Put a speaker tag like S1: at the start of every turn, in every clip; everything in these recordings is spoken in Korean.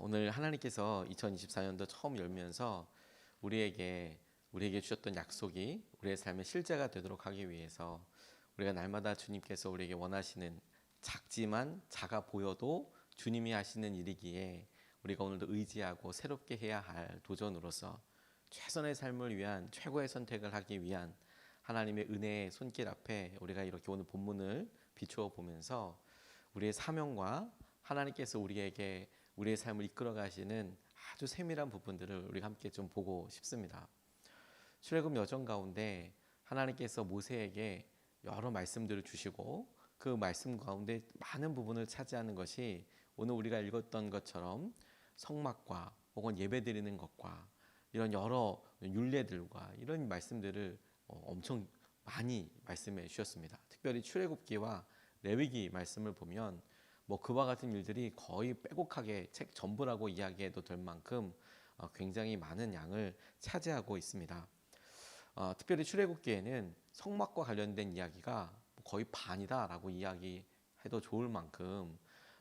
S1: 오늘 하나님께서 2024년도 처음 열면서 우리에게 주셨던 약속이 우리의 삶의 실제가 되도록 하기 위해서 우리가 날마다 주님께서 우리에게 원하시는 작지만 작아 보여도 주님이 하시는 일이기에 우리가 오늘도 의지하고 새롭게 해야 할 도전으로서 최선의 삶을 위한 최고의 선택을 하기 위한 하나님의 은혜의 손길 앞에 우리가 이렇게 오늘 본문을 비추어 보면서 우리의 사명과 하나님께서 우리에게 우리의 삶을 이끌어 가시는 아주 세밀한 부분들을 우리가 함께 좀 보고 싶습니다. 출애굽 여정 가운데 하나님께서 모세에게 여러 말씀들을 주시고 그 말씀 가운데 많은 부분을 차지하는 것이 오늘 우리가 읽었던 것처럼 성막과 혹은 예배드리는 것과 이런 여러 율례들과 이런 말씀들을 엄청 많이 말씀해 주셨습니다. 특별히 출애굽기와 레위기 말씀을 보면 그와 같은 일들이 거의 빼곡하게 책 전부라고 이야기해도 될 만큼 굉장히 많은 양을 차지하고 있습니다. 특별히 출애굽기에는 성막과 관련된 이야기가 거의 반이다라고 이야기해도 좋을 만큼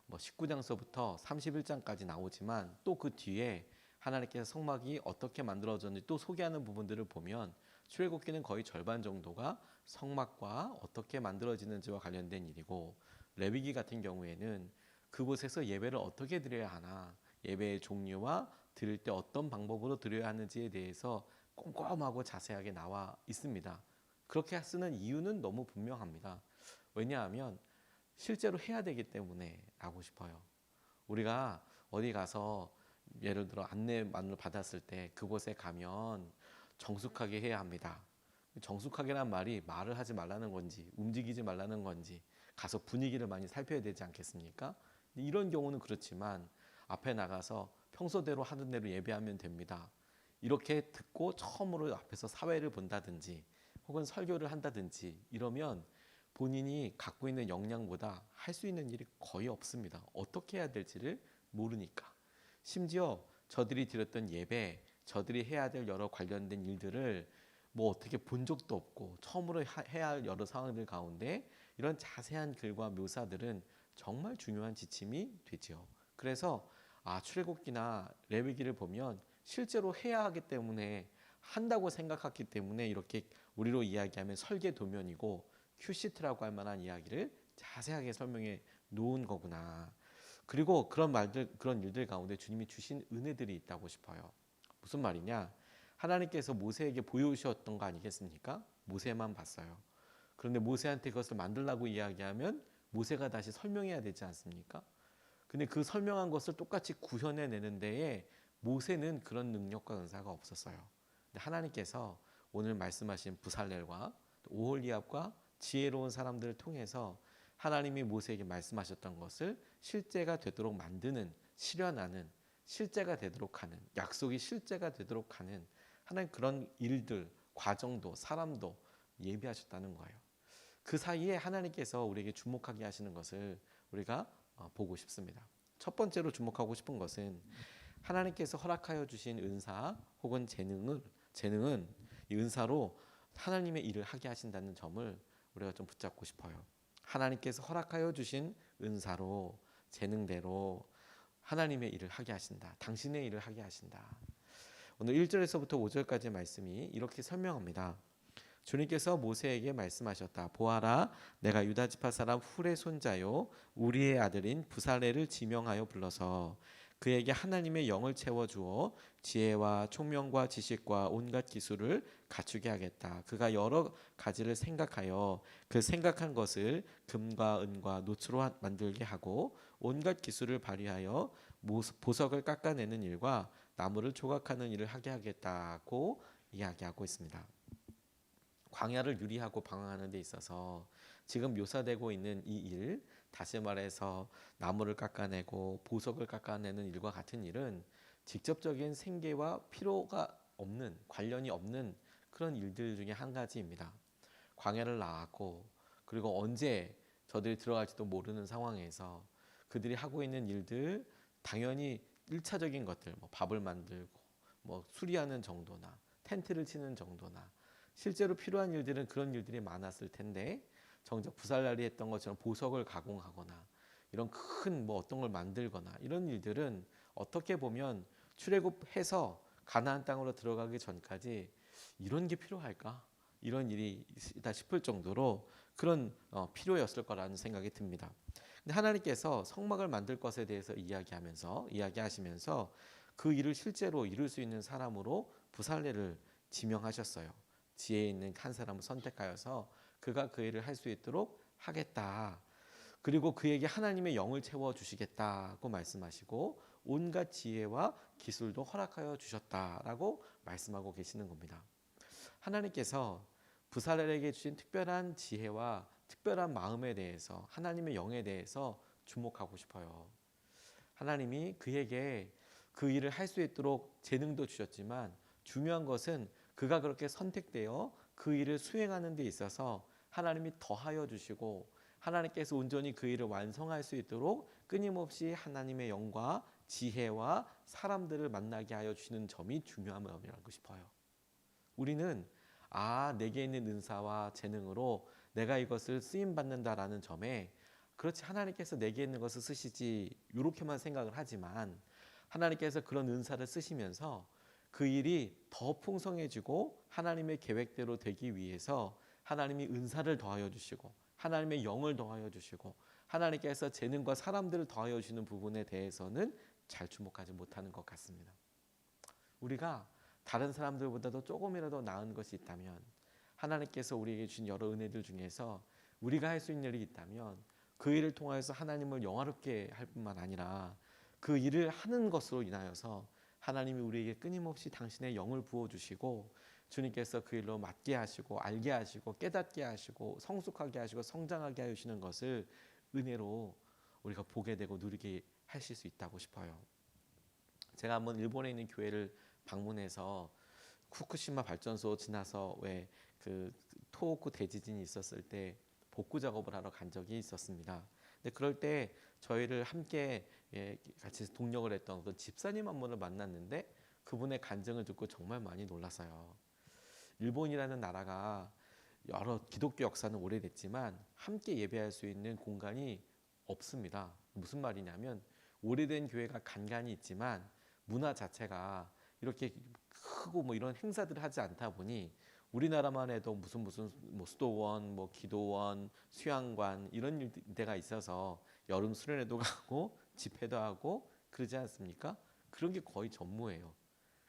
S1: 19장서부터 31장까지 나오지만 또 그 뒤에 하나님께서 성막이 어떻게 만들어졌는지 또 소개하는 부분들을 보면 출애굽기는 거의 절반 정도가 성막과 어떻게 만들어지는지와 관련된 일이고, 레위기 같은 경우에는 그곳에서 예배를 어떻게 드려야 하나, 예배의 종류와 드릴 때 어떤 방법으로 드려야 하는지에 대해서 꼼꼼하고 자세하게 나와 있습니다. 그렇게 쓰는 이유는 너무 분명합니다. 왜냐하면 실제로 해야 되기 때문에 라고 싶어요. 우리가 어디 가서 예를 들어 안내만을 받았을 때 그곳에 가면 정숙하게 해야 합니다. 정숙하게란 말이 말을 하지 말라는 건지 움직이지 말라는 건지 가서 분위기를 많이 살펴야 되지 않겠습니까? 이런 경우는 그렇지만 앞에 나가서 평소대로 하는 대로 예배하면 됩니다. 이렇게 듣고 처음으로 앞에서 사회를 본다든지 혹은 설교를 한다든지 이러면 본인이 갖고 있는 역량보다 할 수 있는 일이 거의 없습니다. 어떻게 해야 될지를 모르니까. 심지어 저들이 드렸던 예배, 저들이 해야 될 여러 관련된 일들을 어떻게 본 적도 없고 처음으로 해야 할 여러 상황들 가운데 이런 자세한 글과 묘사들은 정말 중요한 지침이 되죠. 그래서 출애굽기나 레위기를 보면 실제로 해야 하기 때문에 한다고 생각했기 때문에 이렇게 우리로 이야기하면 설계 도면이고 큐시트라고 할 만한 이야기를 자세하게 설명해 놓은 거구나. 그리고 그런 말들, 그런 일들 가운데 주님이 주신 은혜들이 있다고 싶어요. 무슨 말이냐? 하나님께서 모세에게 보여주셨던 거 아니겠습니까? 모세만 봤어요. 그런데 모세한테 그것을 만들라고 이야기하면 모세가 다시 설명해야 되지 않습니까? 근데 그 설명한 것을 똑같이 구현해내는 데에 모세는 그런 능력과 은사가 없었어요. 근데 하나님께서 오늘 말씀하신 부살렐과 오홀리압과 지혜로운 사람들을 통해서 하나님이 모세에게 말씀하셨던 것을 실제가 되도록 만드는, 실현하는, 실제가 되도록 하는, 약속이 실제가 되도록 하는 하나님 그런 일들, 과정도 사람도 예비하셨다는 거예요. 그 사이에 하나님께서 우리에게 주목하게 하시는 것을 우리가 보고 싶습니다. 첫 번째로 주목하고 싶은 것은 하나님께서 허락하여 주신 은사 혹은 재능은 이 은사로 하나님의 일을 하게 하신다는 점을 우리가 좀 붙잡고 싶어요. 하나님께서 허락하여 주신 은사로, 재능대로 하나님의 일을 하게 하신다. 당신의 일을 하게 하신다. 오늘 1절에서부터 5절까지의 말씀이 이렇게 설명합니다. 주님께서 모세에게 말씀하셨다. 보아라, 내가 유다 지파 사람 훌의 손자요 우리의 아들인 부살렐을 지명하여 불러서 그에게 하나님의 영을 채워 주어 지혜와 총명과 지식과 온갖 기술을 갖추게 하겠다. 그가 여러 가지를 생각하여 그 생각한 것을 금과 은과 노초로 만들게 하고 온갖 기술을 발휘하여 보석을 깎아내는 일과 나무를 조각하는 일을 하게 하겠다고 이야기하고 있습니다. 광야를 유리하고 방황하는 데 있어서 지금 묘사되고 있는 이 일, 다시 말해서 나무를 깎아내고 보석을 깎아내는 일과 같은 일은 직접적인 생계와 필요가 없는, 관련이 없는 그런 일들 중에 한 가지입니다. 광야를 나왔고 그리고 언제 저들이 들어갈지도 모르는 상황에서 그들이 하고 있는 일들, 당연히 1차적인 것들, 밥을 만들고 수리하는 정도나 텐트를 치는 정도나 실제로 필요한 일들은 그런 일들이 많았을 텐데 정작 부살날이 했던 것처럼 보석을 가공하거나 이런 큰 어떤 걸 만들거나 이런 일들은 어떻게 보면 출애굽해서 가나안 땅으로 들어가기 전까지 이런 게 필요할까? 이런 일이 있다 싶을 정도로 그런 필요였을 거라는 생각이 듭니다. 근데 하나님께서 성막을 만들 것에 대해서 이야기하시면서 그 일을 실제로 이룰 수 있는 사람으로 부살레를 지명하셨어요. 지혜 있는 한 사람을 선택하여서 그가 그 일을 할 수 있도록 하겠다. 그리고 그에게 하나님의 영을 채워 주시겠다고 말씀하시고 온갖 지혜와 기술도 허락하여 주셨다라고 말씀하고 계시는 겁니다. 하나님께서 부살렐에게 주신 특별한 지혜와 특별한 마음에 대해서 하나님의 영에 대해서 주목하고 싶어요. 하나님이 그에게 그 일을 할 수 있도록 재능도 주셨지만 중요한 것은 그가 그렇게 선택되어 그 일을 수행하는 데 있어서 하나님이 더하여 주시고 하나님께서 온전히 그 일을 완성할 수 있도록 끊임없이 하나님의 영과 지혜와 사람들을 만나게 하여 주시는 점이 중요한 마음이라고 싶어요. 우리는 내게 있는 은사와 재능으로 내가 이것을 쓰임 받는다라는 점에 그렇지 하나님께서 내게 있는 것을 쓰시지 이렇게만 생각을 하지만 하나님께서 그런 은사를 쓰시면서 그 일이 더 풍성해지고 하나님의 계획대로 되기 위해서 하나님이 은사를 더하여 주시고 하나님의 영을 더하여 주시고 하나님께서 재능과 사람들을 더하여 주시는 부분에 대해서는 잘 주목하지 못하는 것 같습니다. 우리가 다른 사람들보다도 조금이라도 나은 것이 있다면 하나님께서 우리에게 주신 여러 은혜들 중에서 우리가 할 수 있는 일이 있다면 그 일을 통하여서 하나님을 영화롭게 할 뿐만 아니라 그 일을 하는 것으로 인하여서 하나님이 우리에게 끊임없이 당신의 영을 부어주시고 주님께서 그 일로 맞게 하시고 알게 하시고 깨닫게 하시고 성숙하게 하시고 성장하게 하시는 것을 은혜로 우리가 보게 되고 누리게 하실 수 있다고 싶어요. 제가 한번 일본에 있는 교회를 방문해서 후쿠시마 발전소 지나서 왜 그 토호쿠 대지진이 있었을 때 복구 작업을 하러 간 적이 있었습니다. 근데 그럴 때 저희를 함께 같이 동력을 했던 어떤 집사님 한 분을 만났는데 그분의 간증을 듣고 정말 많이 놀랐어요. 일본이라는 나라가 여러 기독교 역사는 오래됐지만 함께 예배할 수 있는 공간이 없습니다. 무슨 말이냐면 오래된 교회가 간간이 있지만 문화 자체가 이렇게 크고 뭐 이런 행사들을 하지 않다 보니 우리나라만 해도 무슨 뭐 수도원, 뭐 기도원, 수양관 이런 데가 있어서 여름 수련회도 가고 집회도 하고 그러지 않습니까? 그런 게 거의 전무예요.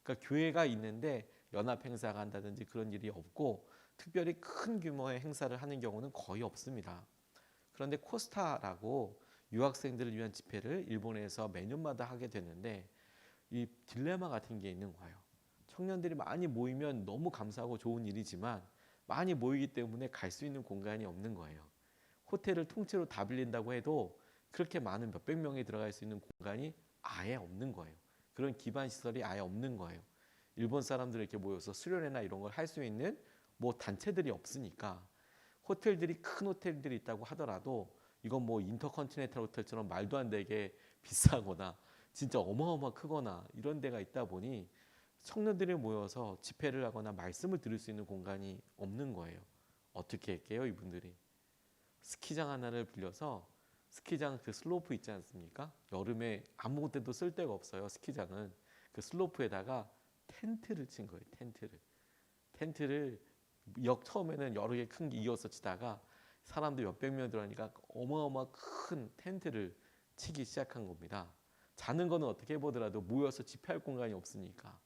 S1: 그러니까 교회가 있는데 연합 행사가 한다든지 그런 일이 없고 특별히 큰 규모의 행사를 하는 경우는 거의 없습니다. 그런데 코스타라고 유학생들을 위한 집회를 일본에서 매년마다 하게 되는데 이 딜레마 같은 게 있는 거예요. 청년들이 많이 모이면 너무 감사하고 좋은 일이지만 많이 모이기 때문에 갈 수 있는 공간이 없는 거예요. 호텔을 통째로 다 빌린다고 해도 그렇게 많은 몇백 명이 들어갈 수 있는 공간이 아예 없는 거예요. 그런 기반 시설이 아예 없는 거예요. 일본 사람들이 이렇게 모여서 수련회나 이런 걸 할 수 있는 뭐 단체들이 없으니까 호텔들이 큰 호텔들이 있다고 하더라도 이건 뭐 인터컨티넨탈 호텔처럼 말도 안 되게 비싸거나 진짜 어마어마 크거나 이런 데가 있다 보니 청년들이 모여서 집회를 하거나 말씀을 들을 수 있는 공간이 없는 거예요. 어떻게 할게요, 이분들이? 스키장 하나를 빌려서 스키장 그 슬로프 있지 않습니까? 여름에 아무 데도 쓸 데가 없어요. 스키장은 그 슬로프에다가 텐트를 친 거예요. 텐트를 처음에는 여러 개 큰 게 이어서 치다가 사람들 몇백 명 들어가니까 어마어마 큰 텐트를 치기 시작한 겁니다. 자는 거는 어떻게 해보더라도 모여서 집회할 공간이 없으니까.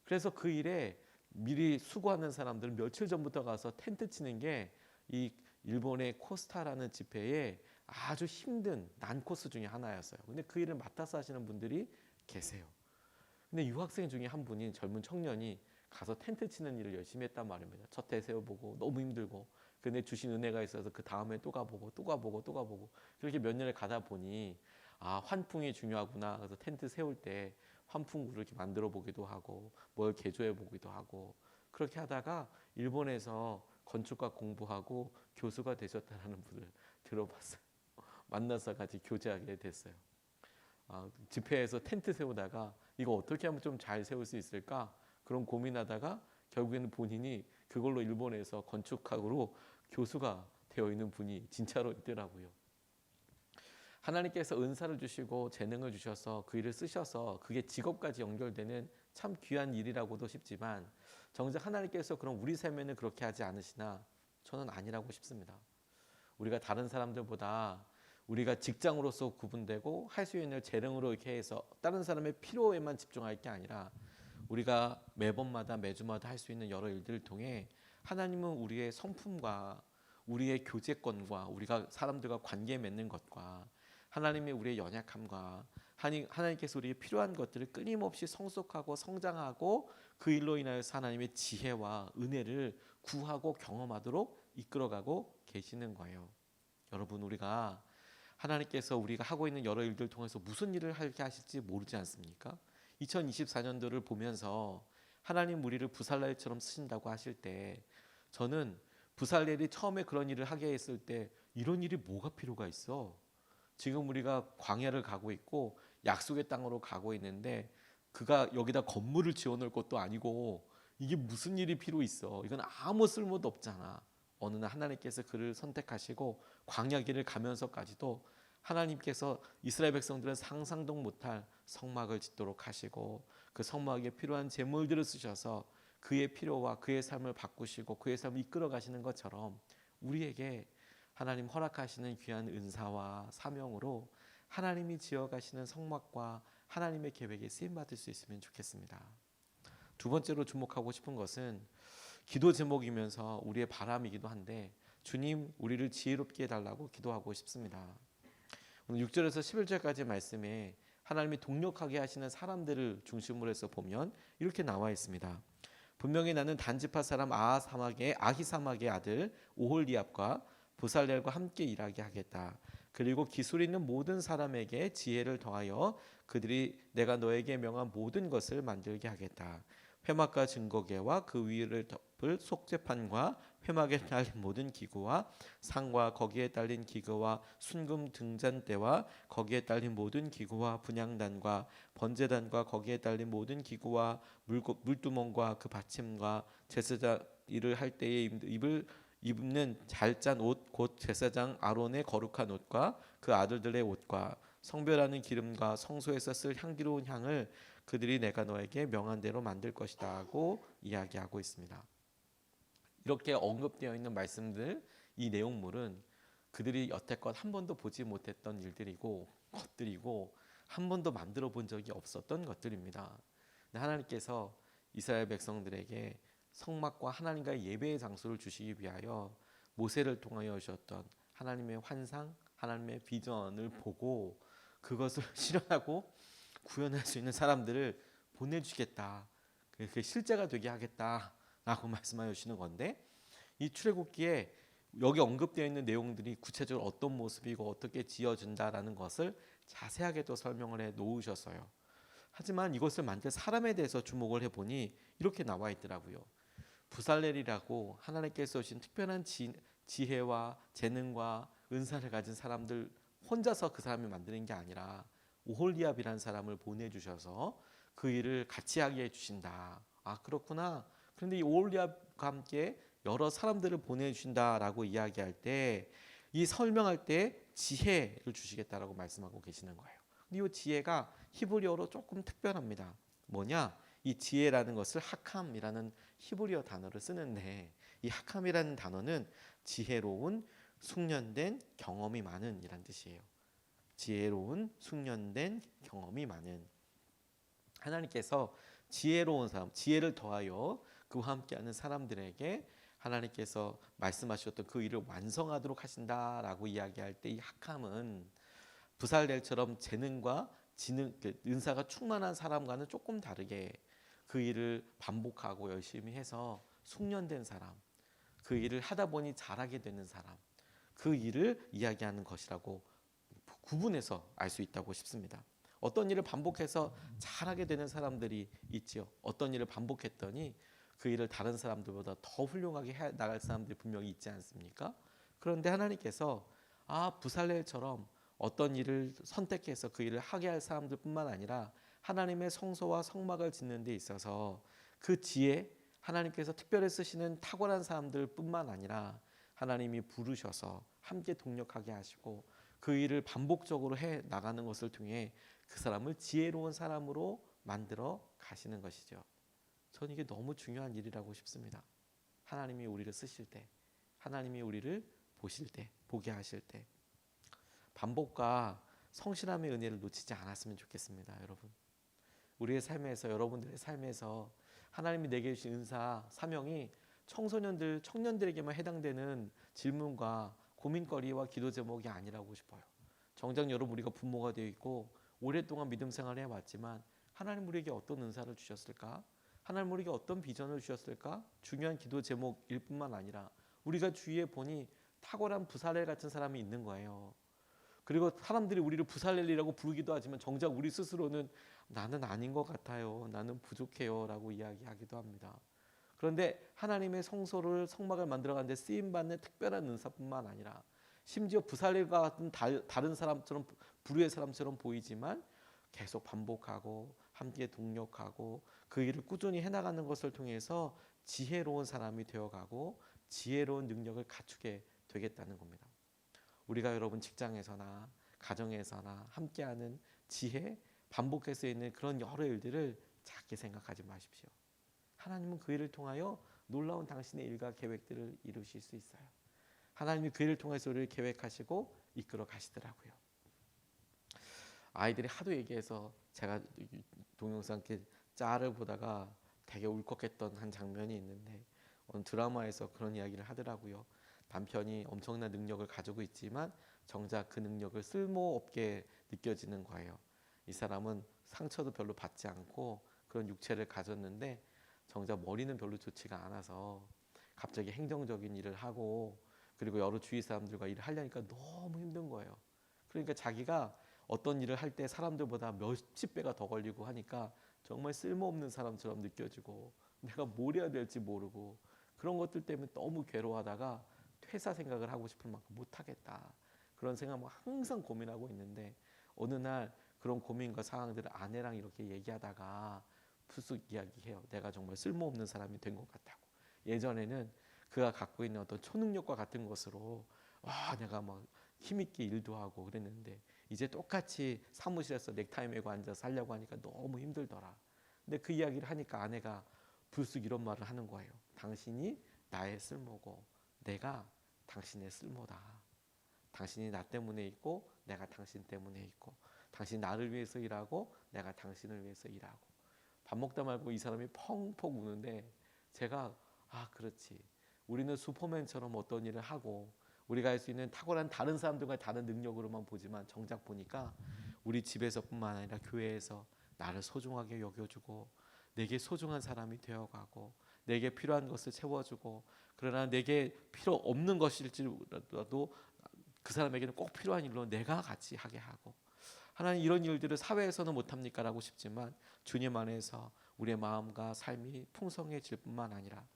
S1: 그래서 그 일에 미리 수고하는 사람들은 며칠 전부터 가서 텐트 치는 게 이 일본의 코스타라는 집회에 아주 힘든 난코스 중에 하나였어요. 근데 그 일을 맡아서 하시는 분들이 계세요. 근데 유학생 중에 한 분이 젊은 청년이 가서 텐트 치는 일을 열심히 했단 말입니다. 첫 해 세워보고 너무 힘들고 근데 주신 은혜가 있어서 그 다음에 또 가보고 그렇게 몇 년을 가다 보니 환풍이 중요하구나. 그래서 텐트 세울 때 환풍구를 이렇게 만들어 보기도 하고 뭘 개조해 보기도 하고 그렇게 하다가 일본에서 건축과 공부하고 교수가 되셨다는 분을 들어봤어요. 만나서 같이 교제하게 됐어요. 집회에서 텐트 세우다가 이거 어떻게 하면 좀 잘 세울 수 있을까? 그런 고민하다가 결국에는 본인이 그걸로 일본에서 건축학으로 교수가 되어 있는 분이 진짜로 있더라고요. 하나님께서 은사를 주시고 재능을 주셔서 그 일을 쓰셔서 그게 직업까지 연결되는 참 귀한 일이라고도 싶지만 정작 하나님께서 그럼 우리 삶에는 그렇게 하지 않으시나 저는 아니라고 싶습니다. 우리가 다른 사람들보다 우리가 직장으로서 구분되고 할 수 있는 재능으로 이렇게 해서 다른 사람의 필요에만 집중할 게 아니라 우리가 매번마다 매주마다 할 수 있는 여러 일들을 통해 하나님은 우리의 성품과 우리의 교제권과 우리가 사람들과 관계 맺는 것과 하나님의 우리의 연약함과 하나님께서 우리에게 필요한 것들을 끊임없이 성숙하고 성장하고 그 일로 인하여서 하나님의 지혜와 은혜를 구하고 경험하도록 이끌어가고 계시는 거예요. 여러분, 우리가 하나님께서 우리가 하고 있는 여러 일들 통해서 무슨 일을 하게 하실지 모르지 않습니까? 2024년도를 보면서 하나님 우리를 부살렐처럼 쓰신다고 하실 때 저는 부살렐이 처음에 그런 일을 하게 했을 때 이런 일이 뭐가 필요가 있어? 지금 우리가 광야를 가고 있고 약속의 땅으로 가고 있는데 그가 여기다 건물을 지어놓을 것도 아니고 이게 무슨 일이 필요 있어? 이건 아무 쓸모도 없잖아. 어느 날 하나님께서 그를 선택하시고 광야길을 가면서까지도 하나님께서 이스라엘 백성들은 상상도 못할 성막을 짓도록 하시고 그 성막에 필요한 재물들을 쓰셔서 그의 필요와 그의 삶을 바꾸시고 그의 삶을 이끌어 가시는 것처럼 우리에게 하나님 허락하시는 귀한 은사와 사명으로 하나님이 지어가시는 성막과 하나님의 계획에 쓰임받을 수 있으면 좋겠습니다. 두 번째로 주목하고 싶은 것은 기도 제목이면서 우리의 바람이기도 한데 주님 우리를 지혜롭게 해달라고 기도하고 싶습니다. 오늘 6절에서 11절까지 말씀에 하나님이 동력하게 하시는 사람들을 중심으로 해서 보면 이렇게 나와 있습니다. 분명히 나는 단지파 사람 아히사막의 아들 오홀리압과 부살렐과 함께 일하게 하겠다. 그리고 기술 있는 모든 사람에게 지혜를 더하여 그들이 내가 너에게 명한 모든 것을 만들게 하겠다. 회막과 증거계와 그 위를 덮을 속죄판과 회막에 달린 모든 기구와 상과 거기에 달린 기구와 순금 등잔대와 거기에 달린 모든 기구와 분향단과 번제단과 거기에 달린 모든 기구와 물두멍과 그 받침과 제사장 일을 할 때에 입는 잘 짠 옷 곧 제사장 아론의 거룩한 옷과 그 아들들의 옷과 성별하는 기름과 성소에서 쓸 향기로운 향을 그들이 내가 너에게 명한 대로 만들 것이다 하고 이야기하고 있습니다. 이렇게 언급되어 있는 말씀들, 이 내용물은 그들이 여태껏 한 번도 보지 못했던 일들이고 것들이고 한 번도 만들어 본 적이 없었던 것들입니다. 하나님께서 이스라엘 백성들에게 성막과 하나님과의 예배의 장소를 주시기 위하여 모세를 통하여 주셨던 하나님의 환상, 하나님의 비전을 보고 그것을 실현하고 구현할 수 있는 사람들을 보내주겠다. 그게 실제가 되게 하겠다라고 말씀하여 주시는 건데 이 출애굽기에 여기 언급되어 있는 내용들이 구체적으로 어떤 모습이고 어떻게 지어진다라는 것을 자세하게 또 설명을 해 놓으셨어요. 하지만 이것을 만들 사람에 대해서 주목을 해보니 이렇게 나와 있더라고요. 부살렐이라고 하나님께서 주신 특별한 지혜와 재능과 은사를 가진 사람들 혼자서 그 사람이 만드는 게 아니라 오홀리압이라는 사람을 보내주셔서 그 일을 같이 하게 해주신다. 아 그렇구나. 그런데 이 오홀리압과 함께 여러 사람들을 보내주신다라고 이야기할 때 이 설명할 때 지혜를 주시겠다라고 말씀하고 계시는 거예요. 근데 이 지혜가 히브리어로 조금 특별합니다. 뭐냐? 이 지혜라는 것을 하캄이라는 히브리어 단어를 쓰는데 이 하캄이라는 단어는 지혜로운, 숙련된, 경험이 많은 이란 뜻이에요. 지혜로운, 숙련된, 경험이 많은. 하나님께서 지혜로운 사람, 지혜를 더하여 그와 함께하는 사람들에게 하나님께서 말씀하셨던 그 일을 완성하도록 하신다라고 이야기할 때 이 하캄은 부살렐처럼 재능과 은사가 충만한 사람과는 조금 다르게 그 일을 반복하고 열심히 해서 숙련된 사람, 그 일을 하다 보니 잘하게 되는 사람, 그 일을 이야기하는 것이라고 구분해서 알 수 있다고 싶습니다. 어떤 일을 반복해서 잘하게 되는 사람들이 있지요. 어떤 일을 반복했더니 그 일을 다른 사람들보다 더 훌륭하게 해 나갈 사람들이 분명히 있지 않습니까? 그런데 하나님께서 부살렐처럼 어떤 일을 선택해서 그 일을 하게 할 사람들뿐만 아니라 하나님의 성소와 성막을 짓는 데 있어서 그 지혜, 하나님께서 특별히 쓰시는 탁월한 사람들뿐만 아니라 하나님이 부르셔서 함께 동력하게 하시고 그 일을 반복적으로 해 나가는 것을 통해 그 사람을 지혜로운 사람으로 만들어 가시는 것이죠. 저는 이게 너무 중요한 일이라고 싶습니다. 하나님이 우리를 쓰실 때, 하나님이 우리를 보실 때, 보게 하실 때 반복과 성실함의 은혜를 놓치지 않았으면 좋겠습니다. 여러분, 우리의 삶에서, 여러분들의 삶에서 하나님이 내게 주신 은사, 사명이 청소년들, 청년들에게만 해당되는 질문과 고민거리와 기도 제목이 아니라고 싶어요. 정작 여러분, 우리가 부모가 되어 있고 오랫동안 믿음 생활을 해왔지만 하나님 우리에게 어떤 은사를 주셨을까? 하나님 우리에게 어떤 비전을 주셨을까? 중요한 기도 제목일 뿐만 아니라 우리가 주위에 보니 탁월한 부살렐 같은 사람이 있는 거예요. 그리고 사람들이 우리를 부살렐이라고 부르기도 하지만 정작 우리 스스로는 나는 아닌 것 같아요. 나는 부족해요. 라고 이야기하기도 합니다. 그런데 하나님의 성소를, 성막을 만들어가는데 쓰임받는 특별한 은사뿐만 아니라 심지어 부살렐과 같은 다른 사람처럼, 불의의 사람처럼 보이지만 계속 반복하고 함께 동력하고 그 일을 꾸준히 해나가는 것을 통해서 지혜로운 사람이 되어가고 지혜로운 능력을 갖추게 되겠다는 겁니다. 우리가 여러분 직장에서나 가정에서나 함께하는 지혜, 반복해서 있는 그런 여러 일들을 작게 생각하지 마십시오. 하나님은 그 일을 통하여 놀라운 당신의 일과 계획들을 이루실 수 있어요. 하나님이 그 일을 통해서 우리를 계획하시고 이끌어 가시더라고요. 아이들이 하도 얘기해서 제가 동영상 짤을 보다가 되게 울컥했던 한 장면이 있는데 어느 드라마에서 그런 이야기를 하더라고요. 남편이 엄청난 능력을 가지고 있지만 정작 그 능력을 쓸모없게 느껴지는 거예요. 이 사람은 상처도 별로 받지 않고 그런 육체를 가졌는데 정작 머리는 별로 좋지가 않아서 갑자기 행정적인 일을 하고 그리고 여러 주위 사람들과 일을 하려니까 너무 힘든 거예요. 그러니까 자기가 어떤 일을 할 때 사람들보다 몇십 배가 더 걸리고 하니까 정말 쓸모없는 사람처럼 느껴지고 내가 뭘 해야 될지 모르고 그런 것들 때문에 너무 괴로워하다가 퇴사 생각을 하고 싶을 만큼 못하겠다. 그런 생각을 항상 고민하고 있는데 어느 날 그런 고민과 상황들을 아내랑 이렇게 얘기하다가 푸쑥 이야기해요. 내가 정말 쓸모없는 사람이 된 것 같다고. 예전에는 그가 갖고 있는 어떤 초능력과 같은 것으로 내가 막 힘있게 일도 하고 그랬는데 이제 똑같이 사무실에서 넥타이 메고 앉아서 하려고 하니까 너무 힘들더라. 근데 그 이야기를 하니까 아내가 불쑥 이런 말을 하는 거예요. 당신이 나의 쓸모고 내가 당신의 쓸모다. 당신이 나 때문에 있고 내가 당신 때문에 있고 당신이 나를 위해서 일하고 내가 당신을 위해서 일하고 밥 먹다 말고 이 사람이 펑펑 우는데 제가 그렇지. 우리는 슈퍼맨처럼 어떤 일을 하고 우리가 할 수 있는 탁월한 다른 사람들과 다른 능력으로만 보지만 정작 보니까 우리 집에서뿐만 아니라 교회에서 나를 소중하게 여겨주고 내게 소중한 사람이 되어가고 내게 필요한 것을 채워주고 그러나 내게 필요 없는 것일지라도 그 사람에게는 꼭 필요한 일로 내가 같이 하게 하고 하나님 이런 일들을 사회에서는 못합니까? 라고 싶지만 주님 안에서 우리의 마음과 삶이 풍성해질 뿐만 아니라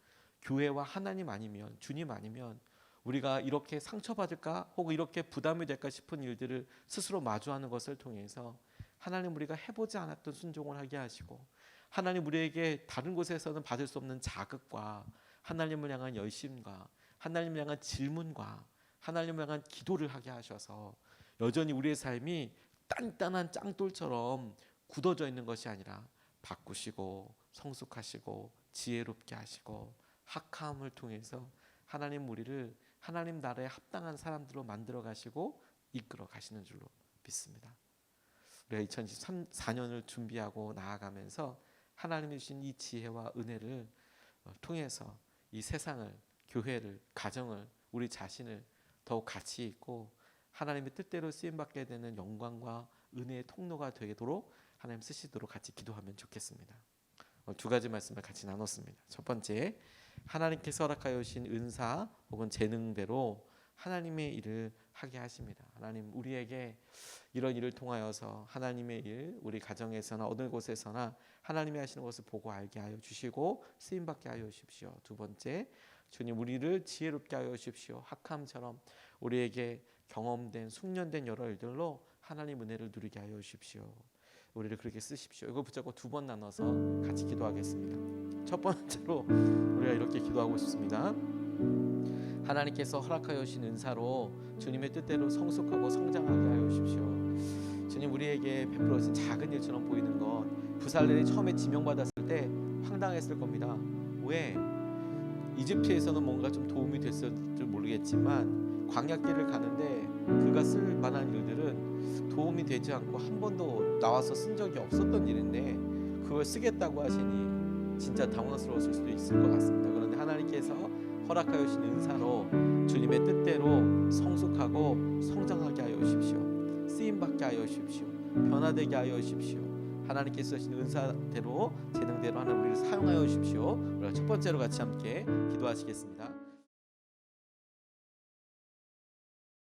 S1: 교회와 하나님 아니면 주님 아니면 우리가 이렇게 상처받을까 혹은 이렇게 부담이 될까 싶은 일들을 스스로 마주하는 것을 통해서 하나님 우리가 해보지 않았던 순종을 하게 하시고 하나님 우리에게 다른 곳에서는 받을 수 없는 자극과 하나님을 향한 열심과 하나님을 향한 질문과 하나님을 향한 기도를 하게 하셔서 여전히 우리의 삶이 단단한 짱돌처럼 굳어져 있는 것이 아니라 바꾸시고 성숙하시고 지혜롭게 하시고 학함을 통해서 하나님 우리를 하나님 나라에 합당한 사람들로 만들어 가시고 이끌어 가시는 줄로 믿습니다. 우리가 2024년을 준비하고 나아가면서 하나님이 주신 이 지혜와 은혜를 통해서 이 세상을, 교회를, 가정을, 우리 자신을 더욱 가치 있고 하나님의 뜻대로 쓰임받게 되는 영광과 은혜의 통로가 되도록 하나님 쓰시도록 같이 기도하면 좋겠습니다. 두 가지 말씀을 같이 나눴습니다. 첫 번째, 하나님께서 허락하여 주신 은사 혹은 재능대로 하나님의 일을 하게 하십니다. 하나님 우리에게 이런 일을 통하여서 하나님의 일, 우리 가정에서나 어느 곳에서나 하나님이 하시는 것을 보고 알게 하여 주시고 쓰임받게 하여 주십시오. 두 번째, 주님 우리를 지혜롭게 하여 주십시오. 학함처럼 우리에게 경험된 숙련된 여러 일들로 하나님 은혜를 누리게 하여 주십시오. 우리를 그렇게 쓰십시오. 이거 붙잡고 두 번 나눠서 같이 기도하겠습니다. 첫 번째로 우리가 이렇게 기도하고 싶습니다. 하나님께서 허락하여 주신 은사로 주님의 뜻대로 성숙하고 성장하게 하여 주십시오. 주님, 우리에게 베풀어진 작은 일처럼 보이는 것, 부살렐이 처음에 지명받았을 때 황당했을 겁니다. 왜? 이집트에서는 뭔가 좀 도움이 됐을지 모르겠지만 광야길을 가는데 그가 쓸 만한 일들은 도움이 되지 않고 한 번도 나와서 쓴 적이 없었던 일인데 그걸 쓰겠다고 하시니 진짜 당황스러웠을 수도 있을 것 같습니다. 그런데 하나님께서 허락하여 주신 은사로 주님의 뜻대로 성숙하고 성장하게 하여 주십시오. 쓰임받게 하여 주십시오. 변화되게 하여 주십시오. 하나님께서 주신 은사대로 재능대로 하나님 우리를 사용하여 주십시오. 우리가 첫 번째로 같이 함께 기도하시겠습니다.